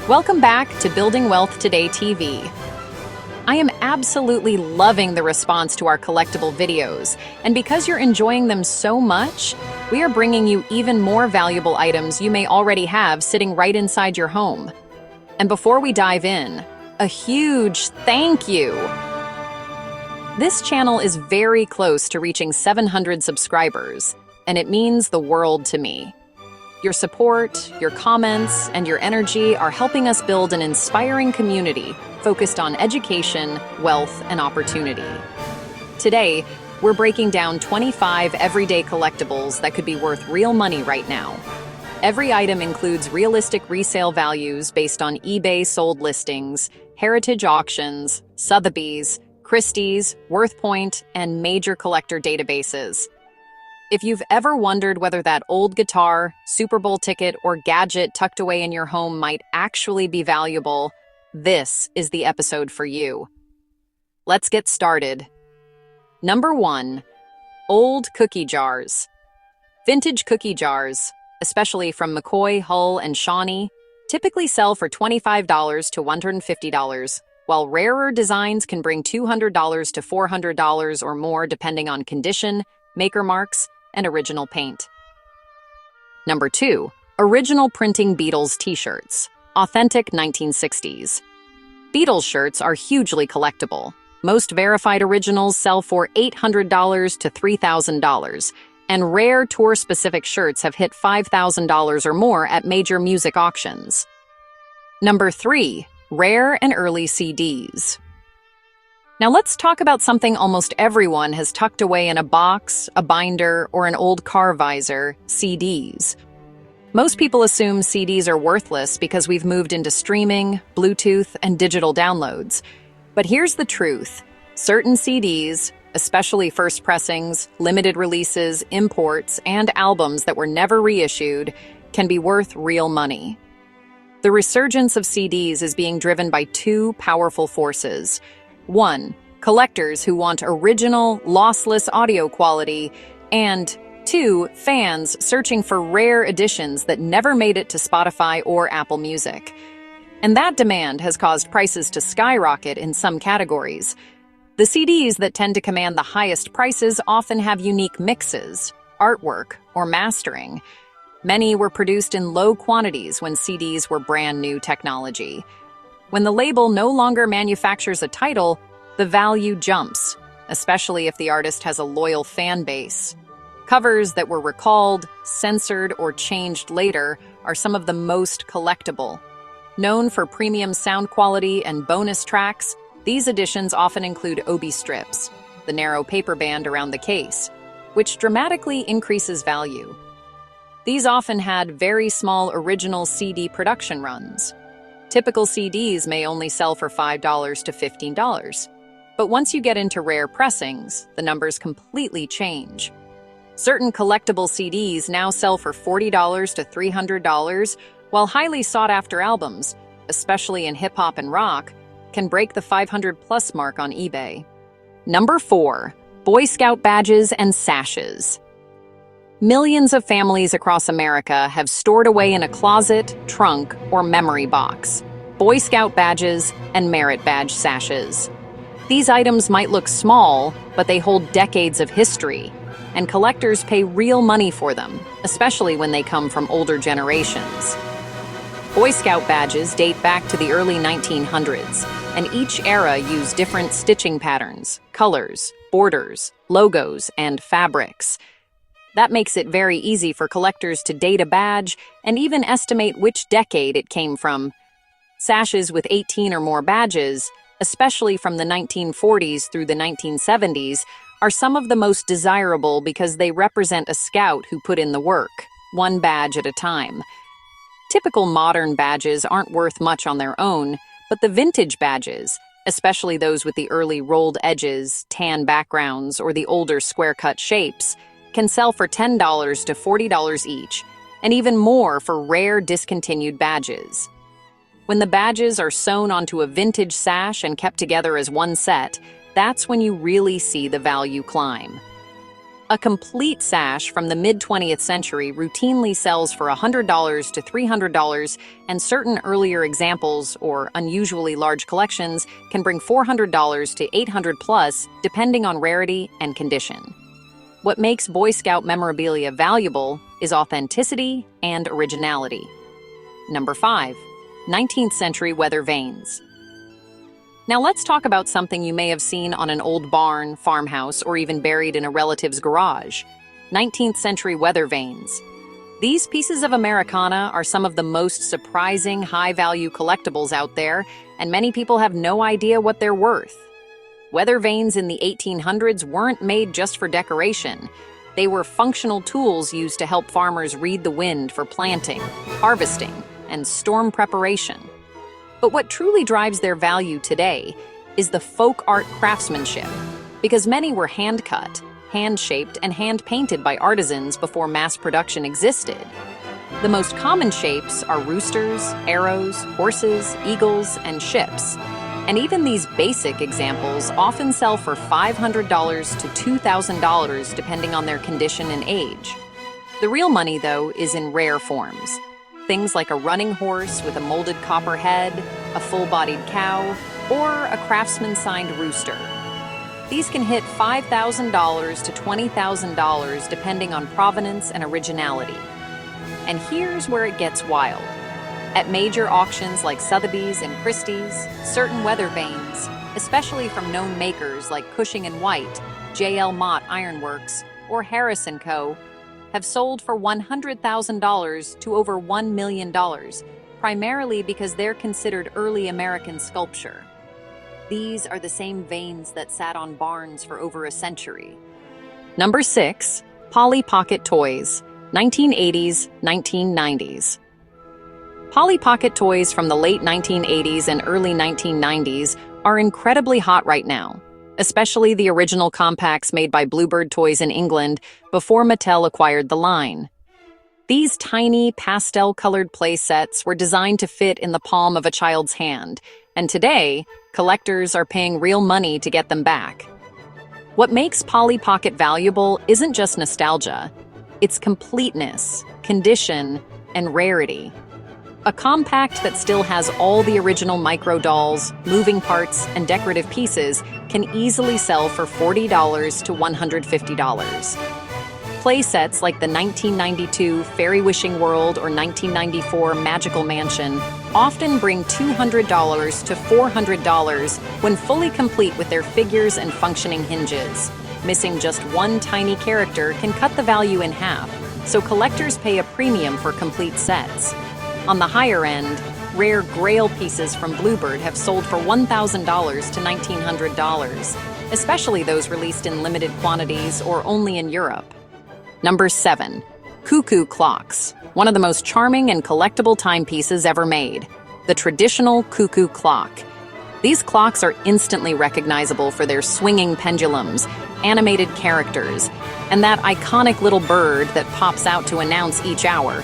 Welcome back to Building Wealth Today TV. I am absolutely loving the response to our collectible videos, and because you're enjoying them so much, we are bringing you even more valuable items you may already have sitting right inside your home. And before we dive in, a huge thank you! This channel is very close to reaching 700 subscribers, and it means the world to me. Your support, your comments, and your energy are helping us build an inspiring community focused on education, wealth, and opportunity. Today, we're breaking down 25 everyday collectibles that could be worth real money right now. Every item includes realistic resale values based on eBay sold listings, heritage auctions, Sotheby's, Christie's, WorthPoint, and major collector databases. If you've ever wondered whether that old guitar, Super Bowl ticket, or gadget tucked away in your home might actually be valuable, this is the episode for you. Let's get started. Number 1. Old cookie jars. Vintage cookie jars, especially from McCoy, Hull, and Shawnee, typically sell for $25 to $150, while rarer designs can bring $200 to $400 or more depending on condition, maker marks, and original paint. Number 2. Original printing Beatles t-shirts. Authentic 1960s. Beatles shirts are hugely collectible. Most verified originals sell for $800 to $3,000, and rare tour-specific shirts have hit $5,000 or more at major music auctions. Number 3. Rare and early CDs. Now let's talk about something almost everyone has tucked away in a box, a binder, or an old car visor: CDs. Most people assume CDs are worthless because we've moved into streaming, Bluetooth, and digital downloads. But here's the truth. Certain CDs, especially first pressings, limited releases, imports, and albums that were never reissued, can be worth real money. The resurgence of CDs is being driven by two powerful forces. 1. Collectors who want original, lossless audio quality, and 2. Fans searching for rare editions that never made it to Spotify or Apple Music. And that demand has caused prices to skyrocket in some categories. The CDs that tend to command the highest prices often have unique mixes, artwork, or mastering. Many were produced in low quantities when CDs were brand new technology. When the label no longer manufactures a title, the value jumps, especially if the artist has a loyal fan base. Covers that were recalled, censored, or changed later are some of the most collectible. Known for premium sound quality and bonus tracks, these editions often include obi strips, the narrow paper band around the case, which dramatically increases value. These often had very small original CD production runs. Typical CDs may only sell for $5 to $15. But once you get into rare pressings, the numbers completely change. Certain collectible CDs now sell for $40 to $300, while highly sought-after albums, especially in hip-hop and rock, can break the 500-plus mark on eBay. Number 4. Boy Scout badges and sashes. Millions of families across America have stored away in a closet, trunk, or memory box Boy Scout badges and merit badge sashes. These items might look small, but they hold decades of history, and collectors pay real money for them, especially when they come from older generations. Boy Scout badges date back to the early 1900s, and each era used different stitching patterns, colors, borders, logos, and fabrics. That makes it very easy for collectors to date a badge and even estimate which decade it came from. Sashes with 18 or more badges, especially from the 1940s through the 1970s, are some of the most desirable because they represent a scout who put in the work, one badge at a time. Typical modern badges aren't worth much on their own, but the vintage badges, especially those with the early rolled edges, tan backgrounds, or the older square-cut shapes, can sell for $10 to $40 each, and even more for rare discontinued badges. When the badges are sewn onto a vintage sash and kept together as one set, that's when you really see the value climb. A complete sash from the mid-20th century routinely sells for $100 to $300, and certain earlier examples or unusually large collections can bring $400 to $800 plus, depending on rarity and condition. What makes Boy Scout memorabilia valuable is authenticity and originality. Number 5. 19th century weather vanes. Now let's talk about something you may have seen on an old barn, farmhouse, or even buried in a relative's garage. 19th century weather vanes. These pieces of Americana are some of the most surprising, high-value collectibles out there, and many people have no idea what they're worth. Weather vanes in the 1800s weren't made just for decoration. They were functional tools used to help farmers read the wind for planting, harvesting, and storm preparation. But what truly drives their value today is the folk art craftsmanship, because many were hand-cut, hand-shaped, and hand-painted by artisans before mass production existed. The most common shapes are roosters, arrows, horses, eagles, and ships. And even these basic examples often sell for $500 to $2,000 depending on their condition and age. The real money, though, is in rare forms. Things like a running horse with a molded copper head, a full-bodied cow, or a craftsman-signed rooster. These can hit $5,000 to $20,000 depending on provenance and originality. And here's where it gets wild. At major auctions like Sotheby's and Christie's, certain weather vanes, especially from known makers like Cushing & White, J.L. Mott Ironworks, or Harris & Co., have sold for $100,000 to over $1 million, primarily because they're considered early American sculpture. These are the same vanes that sat on barns for over a century. Number 6. Polly Pocket Toys, 1980s, 1990s. Polly Pocket toys from the late 1980s and early 1990s are incredibly hot right now, especially the original compacts made by Bluebird Toys in England before Mattel acquired the line. These tiny, pastel-colored play sets were designed to fit in the palm of a child's hand, and today, collectors are paying real money to get them back. What makes Polly Pocket valuable isn't just nostalgia, it's completeness, condition, and rarity. A compact that still has all the original micro dolls, moving parts, and decorative pieces can easily sell for $40 to $150. Play sets like the 1992 Fairy Wishing World or 1994 Magical Mansion often bring $200 to $400 when fully complete with their figures and functioning hinges. Missing just one tiny character can cut the value in half, so collectors pay a premium for complete sets. On the higher end, rare Grail pieces from Bluebird have sold for $1,000 to $1,900, especially those released in limited quantities or only in Europe. Number 7. Cuckoo Clocks, one of the most charming and collectible timepieces ever made. The traditional cuckoo clock. These clocks are instantly recognizable for their swinging pendulums, animated characters, and that iconic little bird that pops out to announce each hour.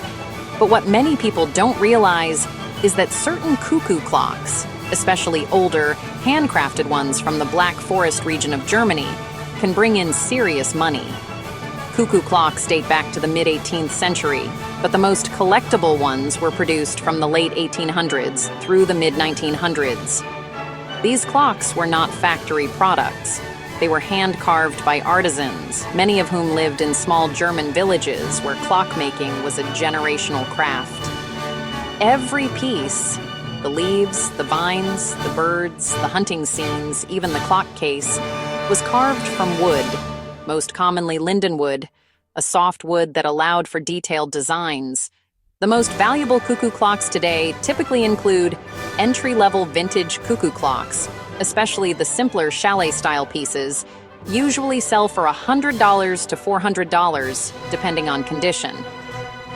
But what many people don't realize is that certain cuckoo clocks, especially older, handcrafted ones from the Black Forest region of Germany, can bring in serious money. Cuckoo clocks date back to the mid-18th century, but the most collectible ones were produced from the late 1800s through the mid-1900s. These clocks were not factory products. They were hand-carved by artisans, many of whom lived in small German villages where clockmaking was a generational craft. Every piece, the leaves, the vines, the birds, the hunting scenes, even the clock case, was carved from wood, most commonly lindenwood, a soft wood that allowed for detailed designs. The most valuable cuckoo clocks today typically include entry-level vintage cuckoo clocks, especially the simpler chalet-style pieces, usually sell for $100 to $400, depending on condition.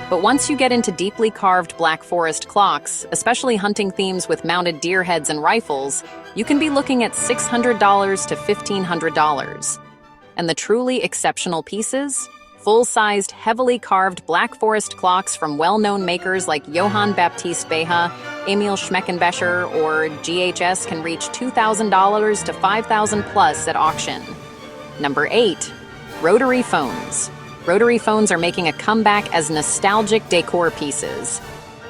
But once you get into deeply carved Black Forest clocks, especially hunting themes with mounted deer heads and rifles, you can be looking at $600 to $1,500. And the truly exceptional pieces? Full-sized, heavily carved Black Forest clocks from well-known makers like Johann Baptist Beha, Emil Schmeckenbecher, or GHS can reach $2,000 to $5,000 plus at auction. Number 8. Rotary phones. Rotary phones are making a comeback as nostalgic decor pieces.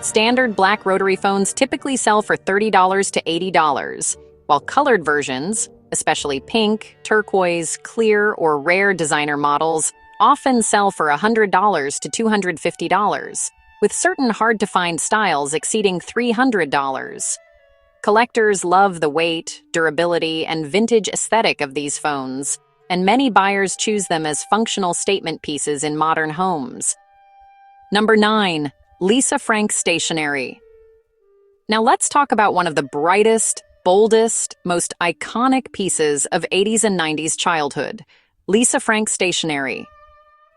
Standard black rotary phones typically sell for $30 to $80, while colored versions, especially pink, turquoise, clear, or rare designer models, often sell for $100 to $250, with certain hard-to-find styles exceeding $300. Collectors love the weight, durability, and vintage aesthetic of these phones, and many buyers choose them as functional statement pieces in modern homes. Number 9. Lisa Frank Stationery. Now let's talk about one of the brightest, boldest, most iconic pieces of 80s and 90s childhood, Lisa Frank Stationery.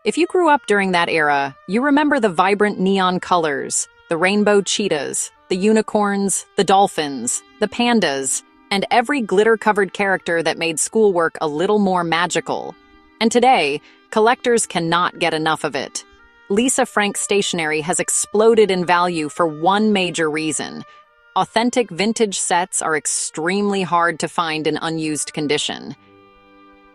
If you grew up during that era, you remember the vibrant neon colors, the rainbow cheetahs, the unicorns, the dolphins, the pandas, and every glitter-covered character that made schoolwork a little more magical. And today, collectors cannot get enough of it. Lisa Frank Stationery has exploded in value for one major reason. Authentic vintage sets are extremely hard to find in unused condition.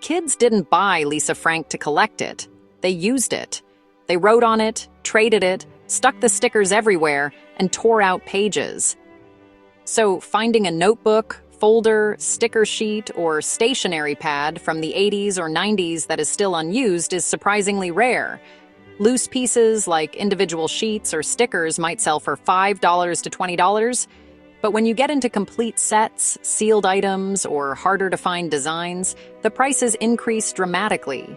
Kids didn't buy Lisa Frank to collect it. They used it. They wrote on it, traded it, stuck the stickers everywhere, and tore out pages. So finding a notebook, folder, sticker sheet, or stationery pad from the 80s or 90s that is still unused is surprisingly rare. Loose pieces like individual sheets or stickers might sell for $5 to $20, but when you get into complete sets, sealed items, or harder-to-find designs, the prices increase dramatically.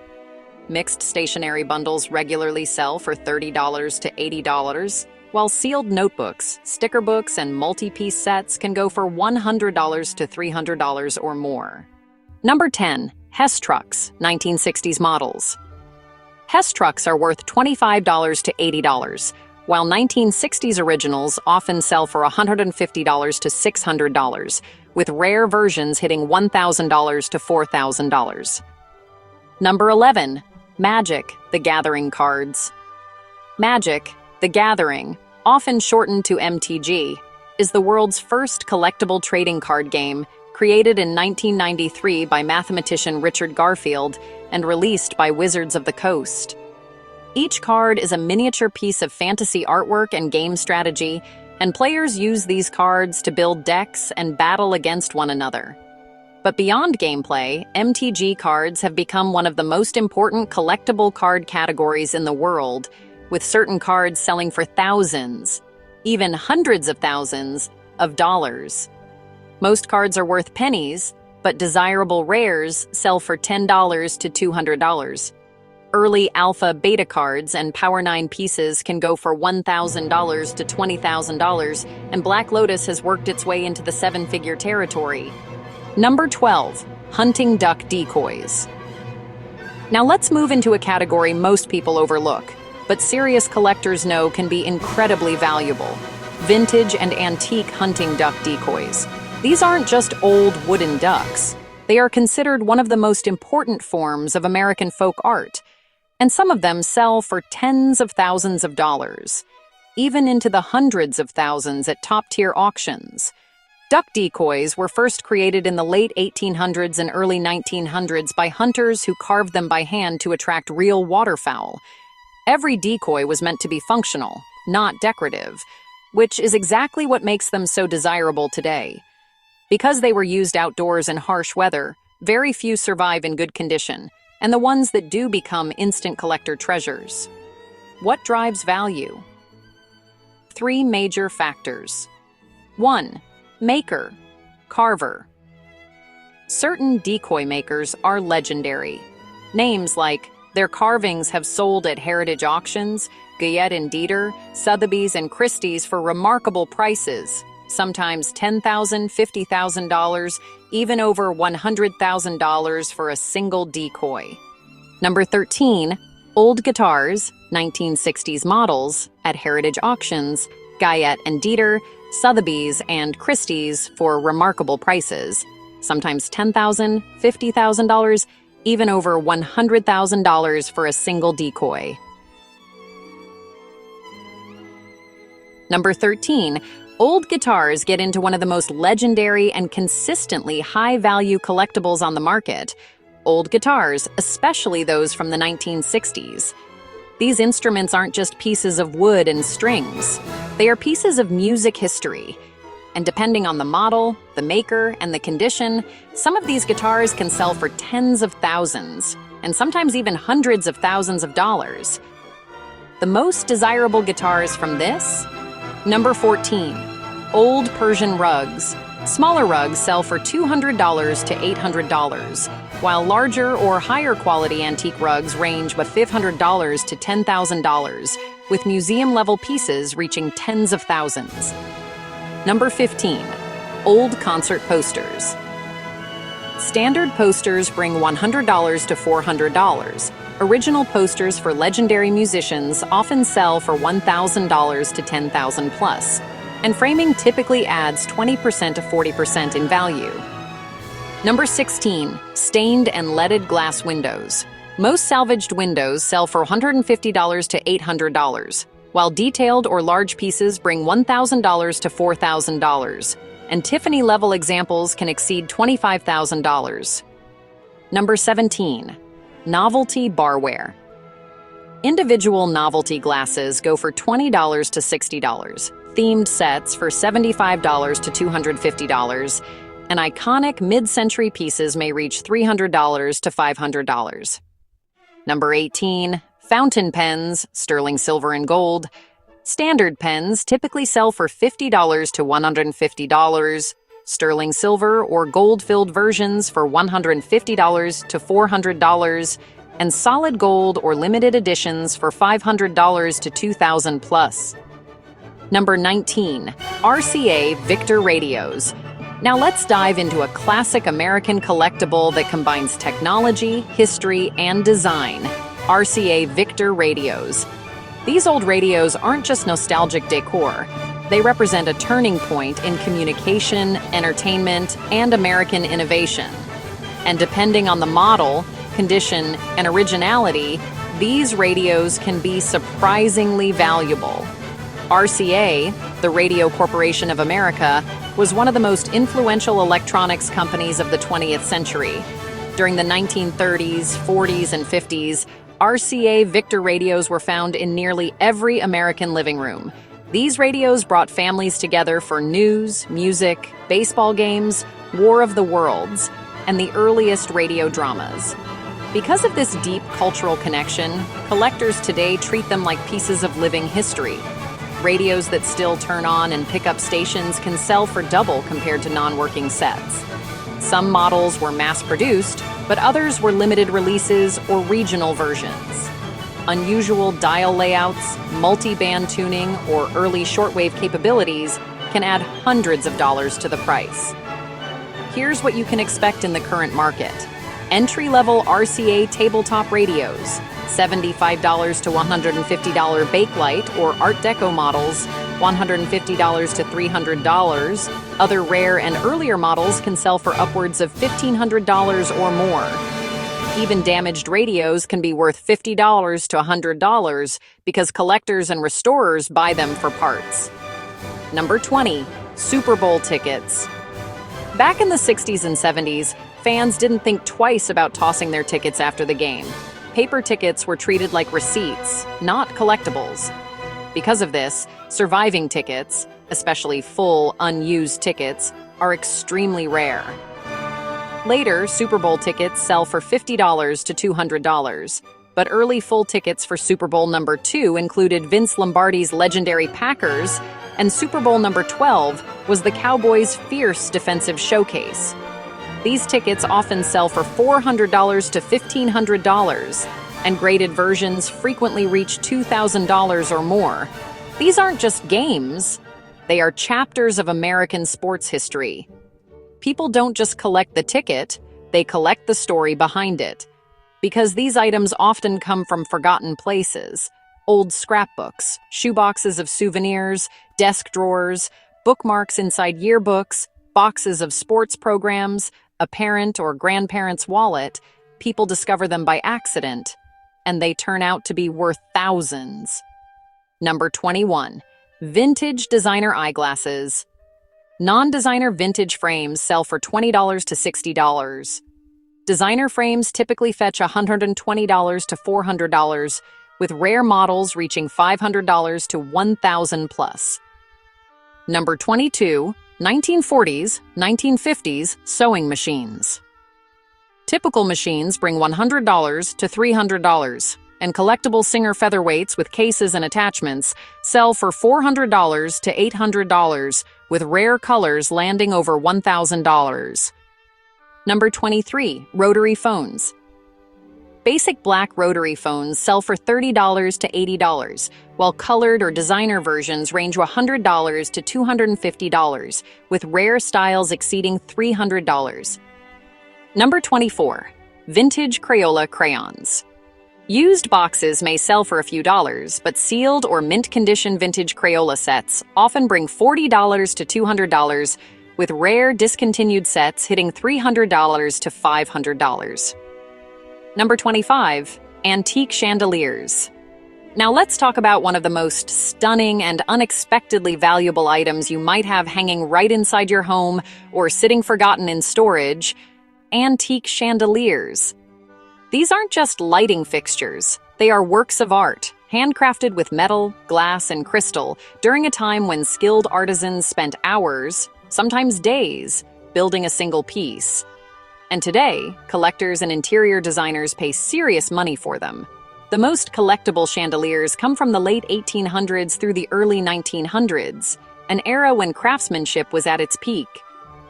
Mixed stationery bundles regularly sell for $30 to $80, while sealed notebooks, sticker books, and multi-piece sets can go for $100 to $300 or more. Number 10. Hess trucks, 1960s models. Hess trucks are worth $25 to $80, while 1960s originals often sell for $150 to $600, with rare versions hitting $1,000 to $4,000. Number 11. Magic: The Gathering cards. Magic: The Gathering, often shortened to MTG, is the world's first collectible trading card game, created in 1993 by mathematician Richard Garfield and released by Wizards of the Coast. Each card is a miniature piece of fantasy artwork and game strategy, and players use these cards to build decks and battle against one another. But beyond gameplay, MTG cards have become one of the most important collectible card categories in the world, with certain cards selling for thousands, even hundreds of thousands, of dollars. Most cards are worth pennies, but desirable rares sell for $10 to $200. Early Alpha Beta cards and Power 9 pieces can go for $1,000 to $20,000, and Black Lotus has worked its way into the seven-figure territory. Number 12. Hunting duck decoys. Now let's move into a category most people overlook, but serious collectors know can be incredibly valuable: vintage and antique hunting duck decoys. These aren't just old wooden ducks. They are considered one of the most important forms of American folk art, and some of them sell for tens of thousands of dollars, even into the hundreds of thousands at top-tier auctions. Duck decoys were first created in the late 1800s and early 1900s by hunters who carved them by hand to attract real waterfowl. Every decoy was meant to be functional, not decorative, which is exactly what makes them so desirable today. Because they were used outdoors in harsh weather, very few survive in good condition, and the ones that do become instant collector treasures. What drives value? 3 major factors. 1. Maker, carver. Certain decoy makers are legendary. Names like their carvings have sold at heritage auctions, Guyette and Dieter, Sotheby's, and Christie's for remarkable prices, sometimes $10,000, $50,000, even over $100,000 for a single decoy. Number 13. Old guitars, 1960s models, at heritage auctions, Guyette and Dieter, Sotheby's, and Christie's for remarkable prices, sometimes $10,000, $50,000, even over $100,000 for a single decoy. Number 13. Old guitars get into one of the most legendary and consistently high-value collectibles on the market: old guitars, especially those from the 1960s. These instruments aren't just pieces of wood and strings. They are pieces of music history. And depending on the model, the maker, and the condition, some of these guitars can sell for tens of thousands, and sometimes even hundreds of thousands of dollars. The most desirable guitars from this? Number 14, old Persian rugs. Smaller rugs sell for $200 to $800, while larger or higher quality antique rugs range with $500 to $10,000, with museum-level pieces reaching tens of thousands. Number 15, old concert posters. Standard posters bring $100 to $400. Original posters for legendary musicians often sell for $1,000 to $10,000 plus, and framing typically adds 20% to 40% in value. Number 16, stained and leaded glass windows. Most salvaged windows sell for $150 to $800, while detailed or large pieces bring $1,000 to $4,000, and Tiffany-level examples can exceed $25,000. Number 17, novelty barware. Individual novelty glasses go for $20 to $60. Themed sets for $75 to $250, and iconic mid-century pieces may reach $300 to $500. Number 18, fountain pens, sterling silver and gold. Standard pens typically sell for $50 to $150, sterling silver or gold-filled versions for $150 to $400, and solid gold or limited editions for $500 to $2,000 plus. Number 19, RCA Victor radios. Now let's dive into a classic American collectible that combines technology, history, and design. RCA Victor radios. These old radios aren't just nostalgic decor. They represent a turning point in communication, entertainment, and American innovation. And depending on the model, condition, and originality, these radios can be surprisingly valuable. RCA, the Radio Corporation of America, was one of the most influential electronics companies of the 20th century. During the 1930s, 40s, and 50s, RCA Victor radios were found in nearly every American living room. These radios brought families together for news, music, baseball games, War of the Worlds, and the earliest radio dramas. Because of this deep cultural connection, collectors today treat them like pieces of living history. Radios that still turn on and pick up stations can sell for double compared to non-working sets. Some models were mass-produced, but others were limited releases or regional versions. Unusual dial layouts, multi-band tuning, or early shortwave capabilities can add hundreds of dollars to the price. Here's what you can expect in the current market. Entry-level RCA tabletop radios, $75 to $150 Bakelite or Art Deco models, $150 to $300. Other rare and earlier models can sell for upwards of $1,500 or more. Even damaged radios can be worth $50 to $100 because collectors and restorers buy them for parts. Number 20, Super Bowl tickets. Back in the 60s and 70s, fans didn't think twice about tossing their tickets after the game. Paper tickets were treated like receipts, not collectibles. Because of this, surviving tickets, especially full, unused tickets, are extremely rare. Later, Super Bowl tickets sell for $50 to $200, but early full tickets for Super Bowl number 2 included Vince Lombardi's legendary Packers, and Super Bowl number 12 was the Cowboys' fierce defensive showcase. These tickets often sell for $400 to $1,500, and graded versions frequently reach $2,000 or more. These aren't just games, they are chapters of American sports history. People don't just collect the ticket, they collect the story behind it. Because these items often come from forgotten places: old scrapbooks, shoeboxes of souvenirs, desk drawers, bookmarks inside yearbooks, boxes of sports programs, a parent or grandparent's wallet. People discover them by accident, and they turn out to be worth thousands. Number 21, vintage designer eyeglasses. Non-designer vintage frames sell for $20 to $60. Designer frames typically fetch $120 to $400, with rare models reaching $500 to $1,000 plus. Number 22, 1940s, 1950s sewing machines. Typical machines bring $100 to $300, and collectible Singer featherweights with cases and attachments sell for $400 to $800, with rare colors landing over $1,000. Number 23, rotary phones. Basic black rotary phones sell for $30 to $80, while colored or designer versions range $100 to $250, with rare styles exceeding $300. Number 24, vintage Crayola crayons. Used boxes may sell for a few dollars, but sealed or mint-condition vintage Crayola sets often bring $40 to $200, with rare discontinued sets hitting $300 to $500. Number 25, antique chandeliers. Now let's talk about one of the most stunning and unexpectedly valuable items you might have hanging right inside your home or sitting forgotten in storage: antique chandeliers. These aren't just lighting fixtures, they are works of art, handcrafted with metal, glass, and crystal during a time when skilled artisans spent hours, sometimes days, building a single piece. And today, collectors and interior designers pay serious money for them. The most collectible chandeliers come from the late 1800s through the early 1900s, an era when craftsmanship was at its peak.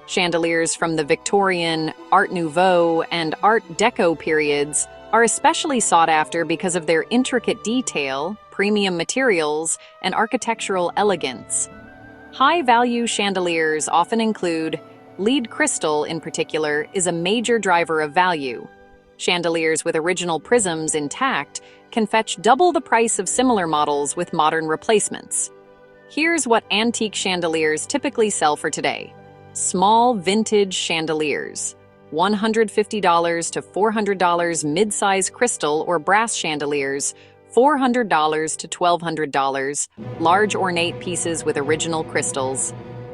Chandeliers from the Victorian, Art Nouveau, and Art Deco periods are especially sought after because of their intricate detail, premium materials, and architectural elegance. High-value chandeliers often include lead crystal. In particular, is a major driver of value. Chandeliers with original prisms intact can fetch double the price of similar models with modern replacements. Here's what antique chandeliers typically sell for today. Small vintage chandeliers, $150 to $400. Mid-size crystal or brass chandeliers, $400 to $1,200. Large ornate pieces with original crystals,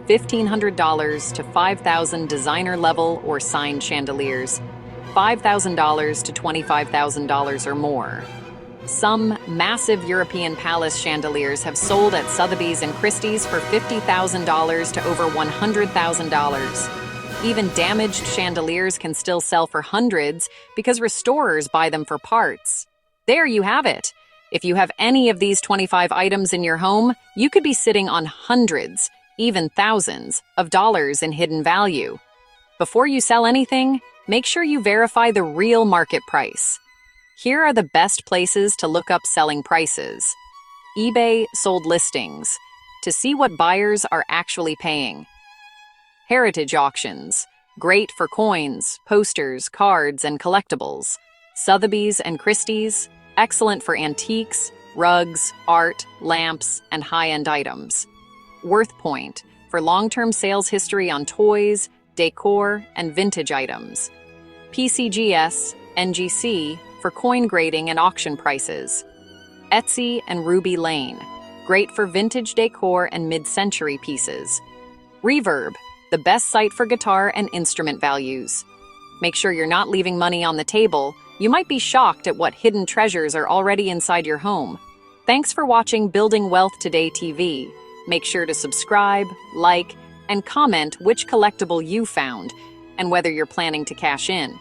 $1,500 to $5,000. Designer level or signed chandeliers, $5,000 to $25,000 or more. Some massive European palace chandeliers have sold at Sotheby's and Christie's for $50,000 to over $100,000. Even damaged chandeliers can still sell for hundreds because restorers buy them for parts. There you have it. If you have any of these 25 items in your home, you could be sitting on hundreds, even thousands, of dollars in hidden value. Before you sell anything, make sure you verify the real market price. Here are the best places to look up selling prices. eBay sold listings, to see what buyers are actually paying. Heritage auctions, great for coins, posters, cards, and collectibles. Sotheby's and Christie's, excellent for antiques, rugs, art, lamps, and high-end items. WorthPoint, for long-term sales history on toys, decor, and vintage items. PCGS, NGC, for coin grading and auction prices. Etsy and Ruby Lane, great for vintage decor and mid-century pieces. Reverb, the best site for guitar and instrument values. Make sure you're not leaving money on the table. You might be shocked at what hidden treasures are already inside your home. Thanks for watching Building Wealth Today TV. Make sure to subscribe, like, and comment which collectible you found and whether you're planning to cash in.